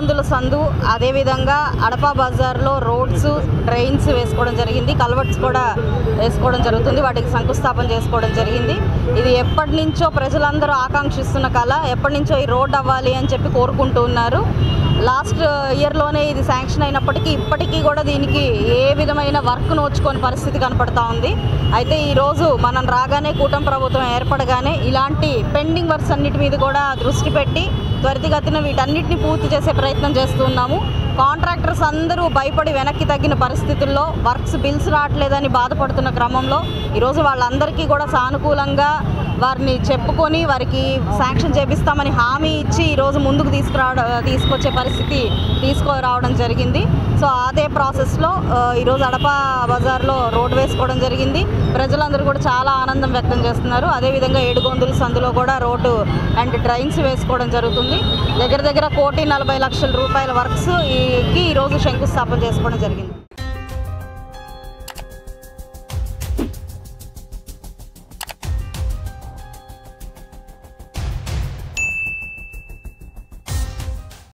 ఏడుగొందుల సందు, అదేవిధంగా అడప బజార్లో రోడ్స్, డ్రైన్స్ వేసుకోవడం జరిగింది. కల్వర్ట్స్ కూడా వేసుకోవడం జరుగుతుంది. వాటికి శంకుస్థాపన చేసుకోవడం జరిగింది. ఇది ఎప్పటి నుంచో ప్రజలందరూ ఆకాంక్షిస్తున్న కళ. ఎప్పటి నుంచో ఈ రోడ్ అవ్వాలి అని చెప్పి కోరుకుంటూ ఉన్నారు. లాస్ట్ ఇయర్లోనే ఇది శాంక్షన్ అయినప్పటికీ ఇప్పటికీ కూడా దీనికి ఏ విధమైన వర్క్ నోచుకోని పరిస్థితి కనపడతా ఉంది. అయితే ఈరోజు మనం రాగానే కూటమి ప్రభుత్వం ఏర్పడగానే ఇలాంటి పెండింగ్ వర్క్స్ అన్నిటి మీద కూడా దృష్టి పెట్టి త్వరితగతిన వీటన్నిటిని పూర్తి చేసే ప్రయత్నం చేస్తున్నాము. కాంట్రాక్టర్స్ అందరూ భయపడి వెనక్కి తగ్గిన పరిస్థితుల్లో బిల్స్ రావట్లేదని బాధపడుతున్న క్రమంలో ఈరోజు వాళ్ళందరికీ కూడా సానుకూలంగా వారిని చెప్పుకొని వారికి శాంక్షన్ చేపిస్తామని హామీ ఇచ్చి ఈరోజు ముందుకు తీసుకొచ్చే పరిస్థితి తీసుకురావడం జరిగింది. సో అదే ప్రాసెస్లో ఈరోజు అడప బజార్లో రోడ్ వేసుకోవడం జరిగింది. ప్రజలందరూ కూడా చాలా ఆనందం వ్యక్తం చేస్తున్నారు. అదేవిధంగా ఏడుగొందుల సందులో కూడా రోడ్డు అండ్ డ్రైన్స్ వేసుకోవడం జరుగుతుంది. దగ్గర 1,40,00,000 రూపాయల వర్క్స్కి ఈరోజు శంకుస్థాపన చేసుకోవడం జరిగింది.